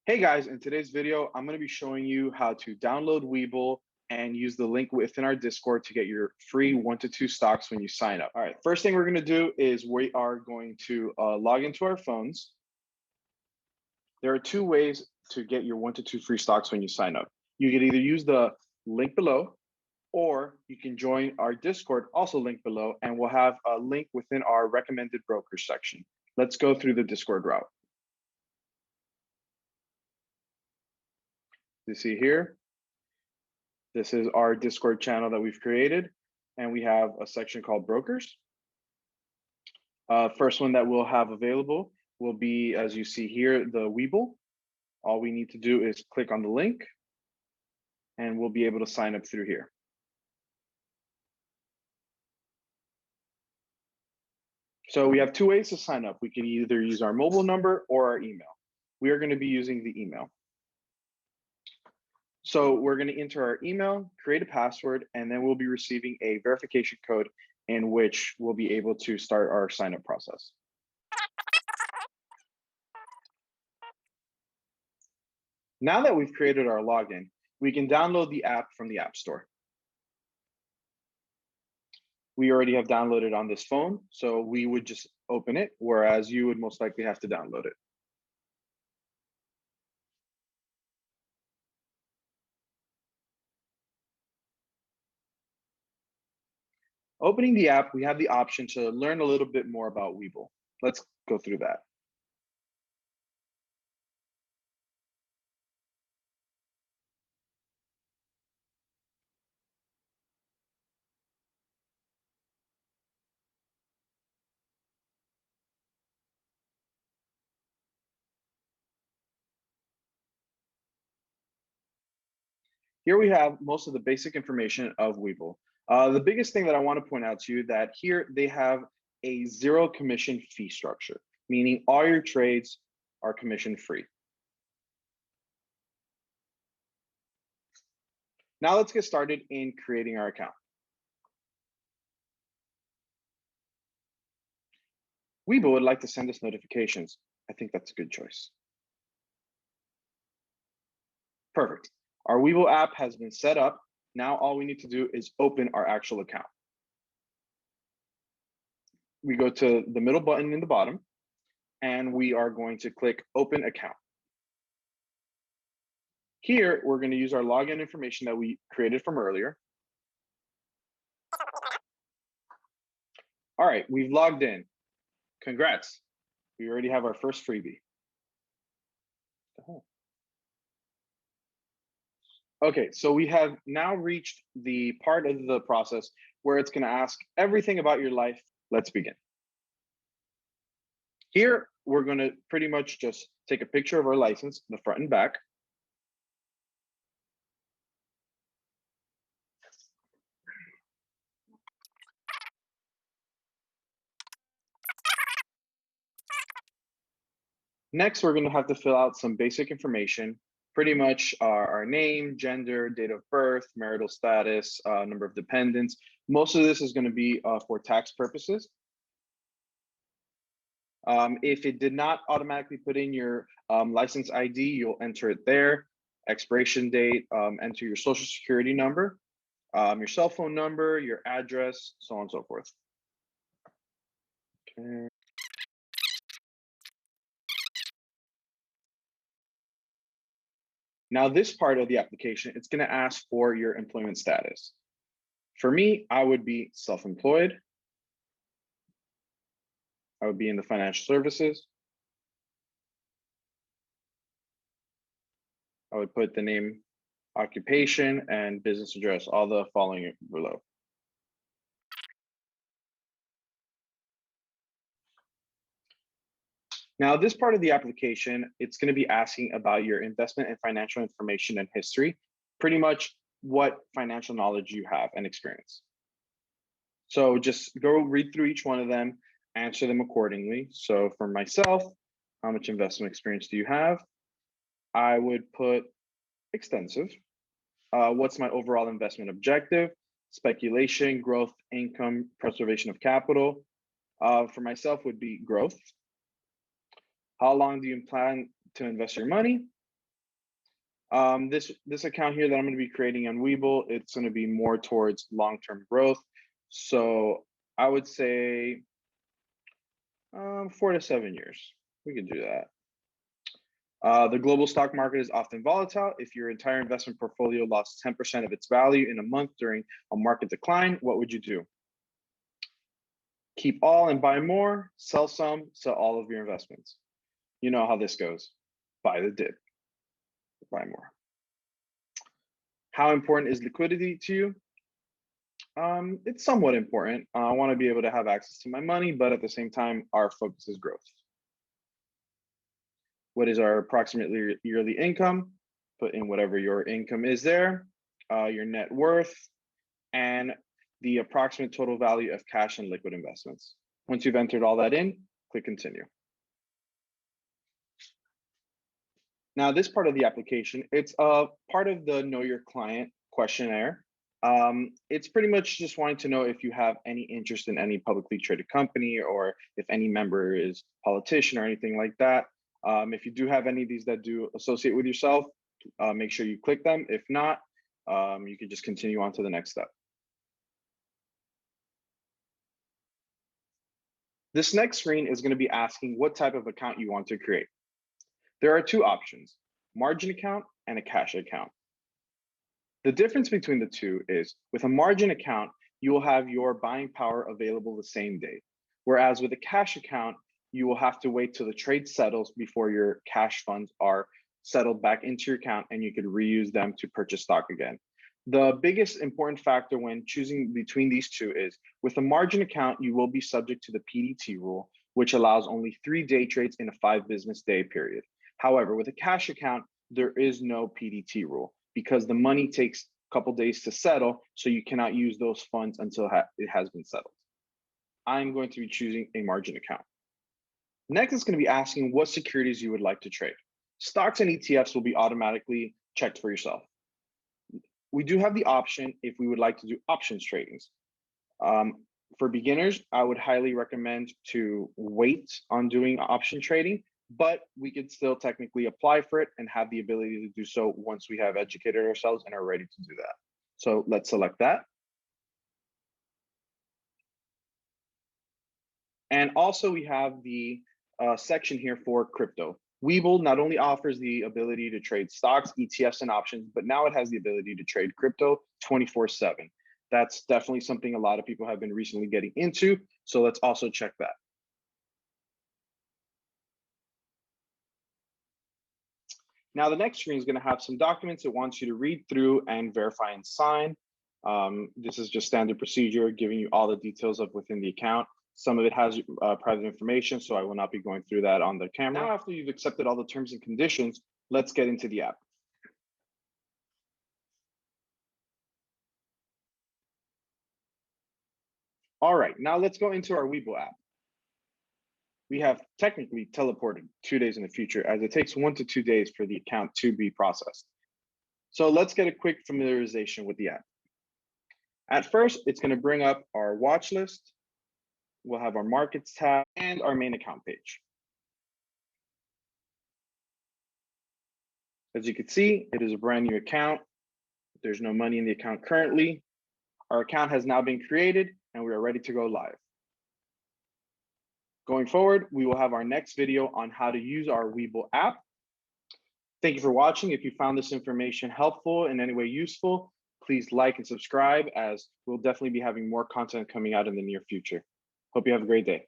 Hey guys, in today's video, I'm going to be showing you how to download Webull and use the link within our Discord to get your free 1 to 2 stocks when you sign up. All right, first thing we're going to do is we are going to log into our phones. There are two ways to get your 1 to 2 free stocks when you sign up. You can either use the link below, or you can join our Discord, also linked below, and we'll have a link within our recommended brokers section. Let's go through the Discord route. You see here, this is our Discord channel that we've created, and we have a section called brokers. First one that we'll have available will be, as you see here, the Webull. All we need to do is click on the link, and we'll be able to sign up through here. So we have two ways to sign up. We can either use our mobile number or our email. We are going to be using the email. So we're going to enter our email, create a password, and then we'll be receiving a verification code in which we'll be able to start our sign up process. Now that we've created our login, we can download the app from the App Store. We already have downloaded on this phone, so we would just open it, whereas you would most likely have to download it. Opening the app, we have the option to learn a little bit more about Webull. Let's go through that. Here we have most of the basic information of Webull. The biggest thing that I want to point out to you that here they have a zero commission fee structure, meaning all your trades are commission free. Now let's get started in creating our account. Webull would like to send us notifications. I think that's a good choice. Perfect. Our Webull app has been set up. Now all we need to do is open our actual account. We go to the middle button in the bottom, and we are going to click Open Account. Here, we're going to use our login information that we created from earlier. All right, we've logged in. Congrats. We already have our first freebie. Okay, so we have now reached the part of the process where it's going to ask everything about your life. Let's begin. Here, we're going to pretty much just take a picture of our license, the front and back. Next, we're going to have to fill out some basic information, pretty much our name, gender, date of birth, marital status, number of dependents. Most of this is going to be for tax purposes. If it did not automatically put in your license ID, you'll enter it there. Expiration date, enter your social security number, your cell phone number, your address, so on and so forth. Okay. Now this part of the application, it's going to ask for your employment status. For me, I would be self-employed. I would be in the financial services. I would put the name, occupation, and business address, all the following below. Now, this part of the application, it's going to be asking about your investment and financial information and history, pretty much what financial knowledge you have and experience. So just go read through each one of them, answer them accordingly. So for myself, how much investment experience do you have? I would put extensive. What's my overall investment objective? Speculation, growth, income, preservation of capital. For myself would be growth. How long do you plan to invest your money? This account here that I'm going to be creating on Webull, it's going to be more towards long-term growth. So I would say 4 to 7 years. We can do that. The global stock market is often volatile. If your entire investment portfolio lost 10% of its value in a month during a market decline, what would you do? Keep all and buy more, sell some, sell all of your investments. You know how this goes. Buy the dip, buy more. How important is liquidity to you? It's somewhat important. I want to be able to have access to my money, but at the same time, our focus is growth. What is our approximately yearly income? Put in whatever your income is there, your net worth, and the approximate total value of cash and liquid investments. Once you've entered all that in, click continue. Now, this part of the application, it's a part of the Know Your Client questionnaire. It's pretty much just wanting to know if you have any interest in any publicly traded company or if any member is politician or anything like that. If you do have any of these that do associate with yourself, make sure you click them. If not, you can just continue on to the next step. This next screen is going to be asking what type of account you want to create. There are two options, margin account and a cash account. The difference between the two is with a margin account, you will have your buying power available the same day. Whereas with a cash account, you will have to wait till the trade settles before your cash funds are settled back into your account and you could reuse them to purchase stock again. The biggest important factor when choosing between these two is with a margin account, you will be subject to the PDT rule, which allows only 3 day trades in a 5 business day period. However, with a cash account, there is no PDT rule because the money takes a couple days to settle, so you cannot use those funds until it has been settled. I'm going to be choosing a margin account. Next, it's going to be asking what securities you would like to trade. Stocks and ETFs will be automatically checked for yourself. We do have the option if we would like to do options tradings. For beginners, I would highly recommend to wait on doing option trading, but we could still technically apply for it and have the ability to do so once we have educated ourselves and are ready to do that. So let's select that. And also we have the section here for crypto. Webull not only offers the ability to trade stocks, ETFs, and options, but now it has the ability to trade crypto 24/7. That's definitely something a lot of people have been recently getting into. So let's also check that. Now, the next screen is going to have some documents it wants you to read through and verify and sign. This is just standard procedure, giving you all the details of within the account. Some of it has private information, so I will not be going through that on the camera. Now, after you've accepted all the terms and conditions, let's get into the app. All right, now let's go into our Webull app. We have technically teleported 2 days in the future as it takes 1 to 2 days for the account to be processed. So let's get a quick familiarization with the app. At first, it's going to bring up our watch list. We'll have our markets tab and our main account page. As you can see, it is a brand new account. There's no money in the account currently. Our account has now been created and we are ready to go live. Going forward, we will have our next video on how to use our Webull app. Thank you for watching. If you found this information helpful in any way useful, please like and subscribe as we'll definitely be having more content coming out in the near future. Hope you have a great day.